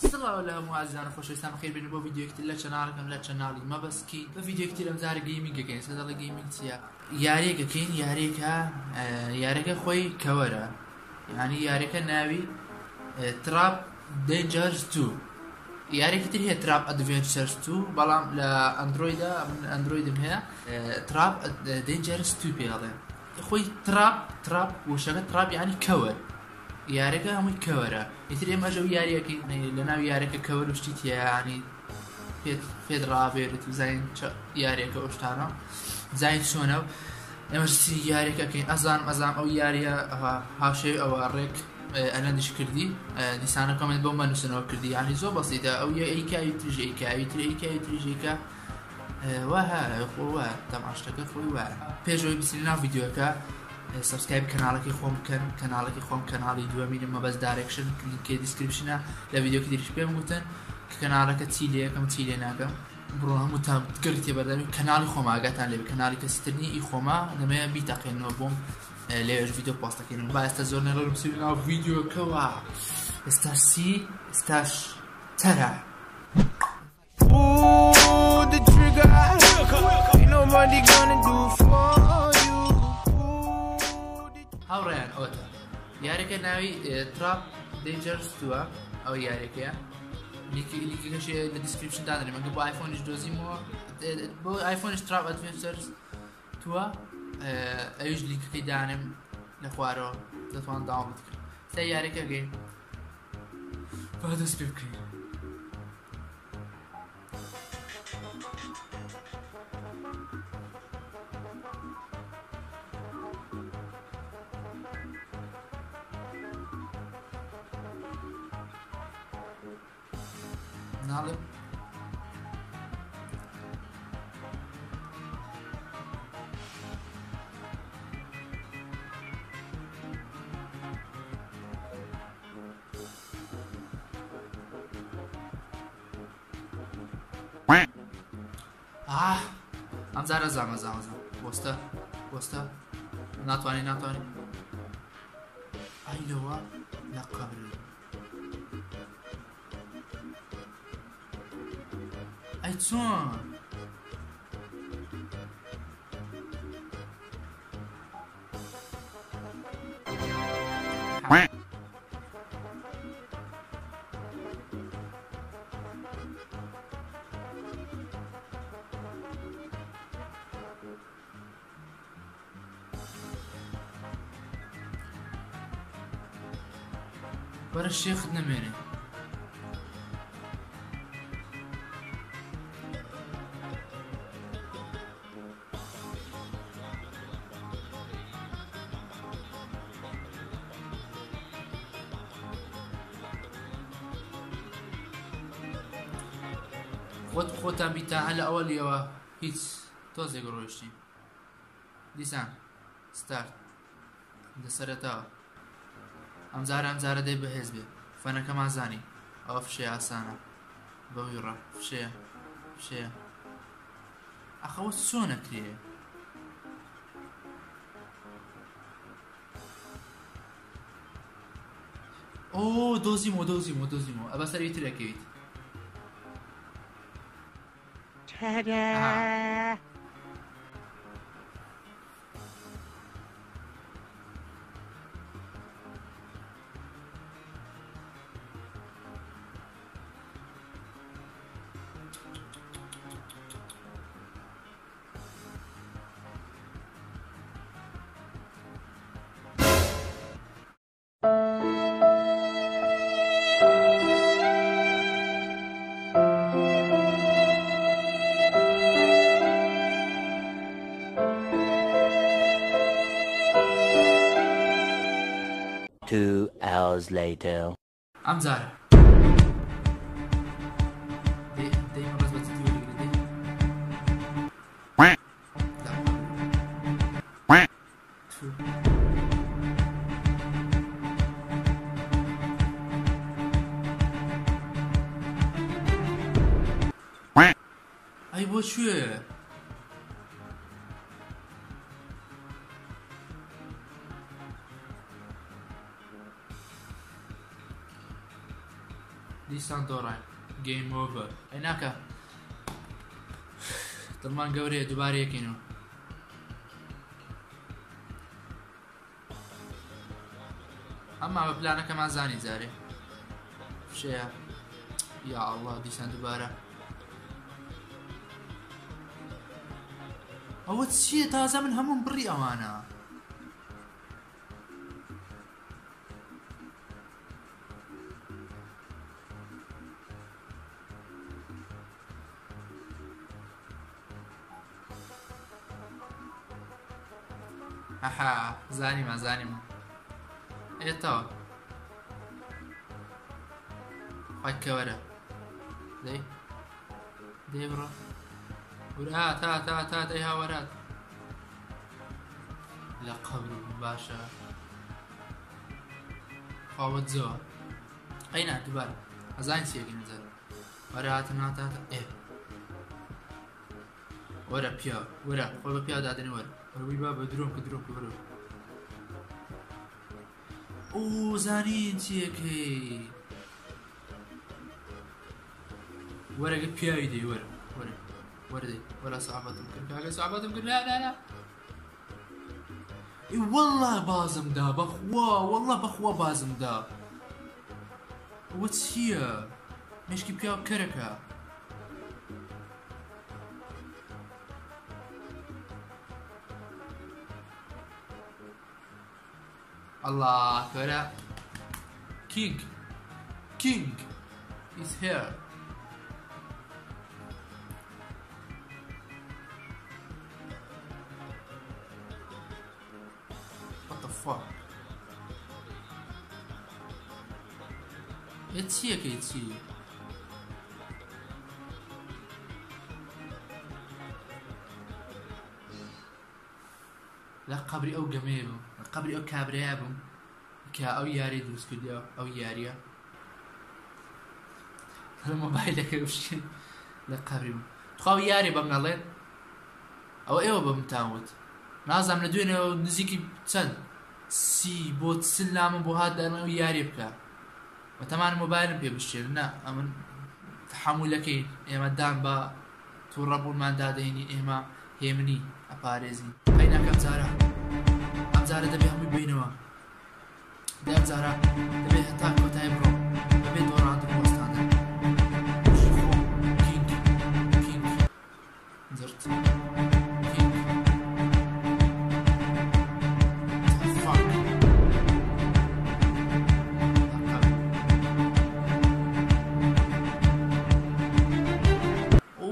سڵاو لە هەموو ئازیزان و خۆشەویستان بەخێر بێنن بۆ ڤیدیۆیەکتر لە چەناڵەکەم لە چەناڵی مەبەسکی بە ڤیدیۆیەکتر ئەمجارە گەیمینگەکەین سەدەڵە گەیمینگ چییە؟ یاریەکەکەین یاریەکە خۆی کەوەرە یعنی یاریەکە ناوی تراب دێنجەرز 2 یاریەکی تر هەیە تراب ئەدڤێنچەرز 2 بەڵام لە ئەندرۆیدا من ئەندرۆیدم هەیە تراب دێنجەرز 2 پێڵێن خۆی تراب وشەکە تراب یعنی کەوەر یاریەکە هەمووی کەوەرە ئیتر ئێمە ژەو یاریەکەی لە ناو یاریەکە کەوەر و شتی تێیە ینی پێت ڕابێت و زین یاریەکە ئەو شتانە زین چۆنە و ئێمە یاریەکەکەین ئەزانم ئەو یاریە هاوشێوی ئەوە ڕێک ئەلەندش کردی دیسانە کۆمنت بۆ مەنووسنەوە کردی ینی زۆر بەسیتە ئەو ئەیکاوی تریژەیکاوی تر ئەیکاوی تریژێکە وایە خۆوە تەماشتەکە خۆی وایە پێشەوەی بچین ناو ڤیدیۆکە سبسکرایب کەناڵەکەی خۆم بکەن کەناڵەکەی خۆم کەناڵی دووەمینم مەبەست دایرێکشن لیnkێ دیسکریپشنە لە ڤیدیۆکی دیریش پێم گوتن کە کەناڵەکە چی لێ یەکەم چی لێ ناکەم بڕۆ هەمووتان گەڕی تێبەردەمی کەناڵی خۆم ئاگاتان لێ کەناڵی کەسیترنی ئی خۆمە دەمەیە بیتەقێنەوە بۆم لێوێش ڤیدیۆ پۆستەکەین با ئێستا زۆر نێڕە بچین ناو ڤیدیۆکەوە ئێستاش چی ئێستاش تەرە The trigger, ain't nobody gonna do for you. هاوڕێیان ئەوتە یاریەکە ناوی تراب دێنجەرز 2 ئەو یاریەکەیە لیکەکەش لە دیسکریپشن دادرێ مەگە بۆ ئایفۆنیش دۆزیمەوە بۆ ئایفۆنیش تراب ئەدڤێنچەرز 2 ئەویش لیکەکەی دانێم لە خوارەوە دەتوان داوڵت کرد سێ یاریەکە گەین با دەست پێ بکەین ناڵێ ئەمجارە زام وەستە ناتوانێ ئای لەوە لە قەبر ئەی چۆن وەرە شێخت نەمێنێ خۆتان بیتان هەل لە ئەوەلیەوە هیچ تۆزێک ڕۆیشتین دیسان ستارت لەسەرەتاوە ئەمجارە دەی بەهێز بێ فەنەکەمان زانی ئەوە فشێ ئاسانە بەوی ڕە فشەیە ئەخەوە چۆنەکرێ ئۆ دۆزیمەوە ئەبە سەروی ترەکەویت Two hours later. ئەمجارە ئەی بۆ کوێ دیسان دۆڕای گەیم ئۆڤەر ئەی ناکە دڵمان گەورەیە دووبارە یەکەینەوە ئەمما بە پلانەکەمان زانی جارێ شەیە یا ئەڵڵا دیسان دووبارە ئەوە چییە تازە من هەموم بڕی ئەوانە ئەها زانیمە ئێتەوە خۆی کەوەرە دەی بڕۆ ورات تا دەی هاوەرات لە قەبر باشە خاوەت زۆر ئەینا دووبارە ئەزانی چیەکەی نەزەر وەرە هاتن هاتە وەرە پیا وەرە خۆی بە پیا دادنی وەرە وەروی با بە درۆم کە وەرە ئوو زانین چیەکەی وەرەگە پیاوی دەی وەرە دەی وەرە سەحابەتم کرد کاکە سەحابەتم کرد لا والله بازم دا بەخوا والله بەخوا بازم دا ئەوە چییە مێشکی پیاو کەرەکە الله كورا King is here what the fuck يتسيك لا قبري أو جميلهم قبري أو كابريابهم كأو ياري دروس كديا أو ياريا الموبايل كيفشين لا قبري تخاو ياري بمنالين أو إيوه بمتاوت نازم ندوينه نزيكي تسن سي بوت سلام بو هذا أنا ياري بكا وتمان الموبايل بيبشر نا أمن تحملكين إما دام با توربون ما داديني إما هيمني أبارزين أين كم زارا دبي هم بينوا دام زارا دبي هتاك وتايبرو دبي دوران دبوستان كينج زرت كينج فاك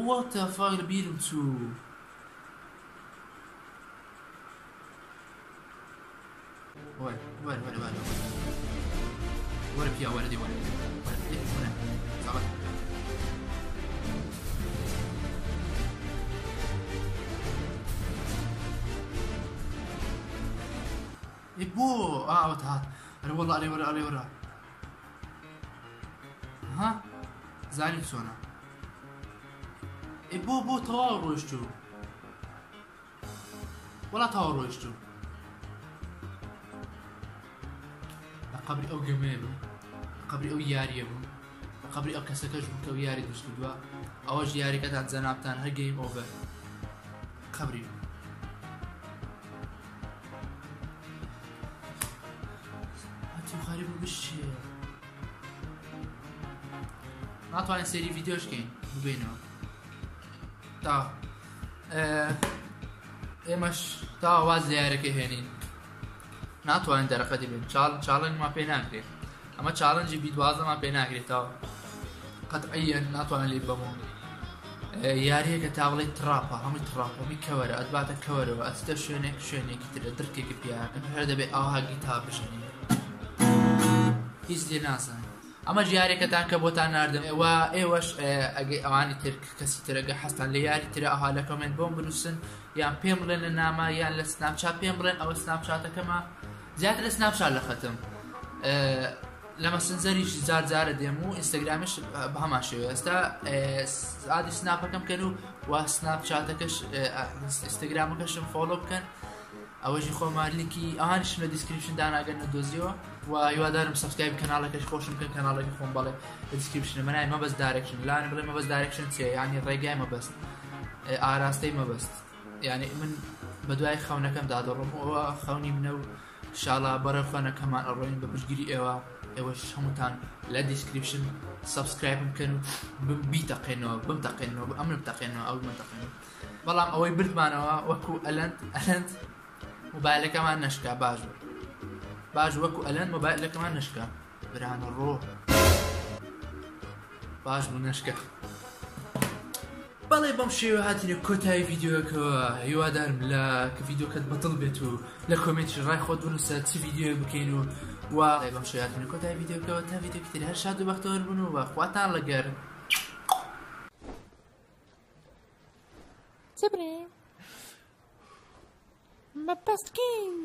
what the fuck beat him to ولا فيها ولدي ولا صعبة يبو وتهات انا والله علي ورا ها زاني بسونا بو تاور روشتو ولا تاور روشتو قبري أو جميلو قبري أو ياريبو قبري أو كسكش بكو ياري دوش بدوا أوج ياري كتان زنابتان هر جيم أوفر قبري هاتي وخاربو بشي ناتواني سيري فيديوش كين مبينو تا إيمش تا واز ياري كهينين ناتوانین دەرەقەتی بین چاڵنج ما پێ ناکرێت ئەمە چاڵنجی بیدوازەمان پێ ناکرێتەوە قەتعیەن ناتوانێت لێ بمون یاریەکە تاوڵی تراپە هەمووی تراپە هەمووی کەوەرە ئەدباتە کەوەرەوە ئەچتە شوێنێکی ترە درکێکی پیان هەر دەبێت ئاهاگی تا بشنی هیچ لێ نازانێت ئەمە یاریەکەتان کە بۆتان ناردم ئێوەش ئەگەی ئەوانی تر کەسی ترەگە حەستان لە یاری ترە ئەها لە کۆمنت بۆم بنووسن یان پێم بڵێن لە نامە یان لە سناپچات پێم بڵێن ئەوە سناپچاتەکەمە زیاتر لە سناپچات لە خەتم لە مەسنجەریش جارە دێم و ئینستاگرامیش بە هەمان شێوە ئێستا ئادی سناپەکەم کەن و سناپچاتەکەش ئینستاگرامەکەشم فۆلۆ بکەن ئەوەژی خۆمان لینکی ئەوانیشم لە دیسکریپشن داناگەن نەدۆزیەوە و هیوادارم سبسکرایب کانالەکەش خۆشم بکەن کانالێکی خۆم بەڵێ دیسکریپشنە منای مەبەست دایرەکشن لاانە بڵێ مەبەست دایرەکشن چیە یعنی ڕێگای مەبەست ئاراستەی مەبەست یعنی من بە دوای خەونەکەم دادەڕۆم ئەوە خەونی منە و شاڵا بەرە خوێنەکەمان ئەڕۆین بە پشتگیری ئێوەش هەمووتان لە دیسکریپشن سبسکرایبم بکەن و بیتەقێنەوە بمتەقێنەوە ئەم بتەقێنەوە ئەو منتەقێنەوە بەڵام ئەوەی بردمانەوە وەکو ئەلەند موبایلەکەمان نەشکا باش وەکو ئەلەند موبایلەکەمان نەشکا برانە ڕۆ باش بوو نەشکە بەڵێ بەم شێوە هاتینە کۆتایی ڤیددیۆکەوە هیوادارم لە کە ڤیددیۆکەت بەدڵ بێت و لە کۆمنتش ڕای خۆت بنووسە چ ڤیددیۆ بکەین و بەم شێوە هاتینە کۆتایی ڤیددیۆکەوە تا ڤیددیۆکی تر هەر شاد و بەختەوەر بوون و خواتان لەگەر Sabrina. My best king.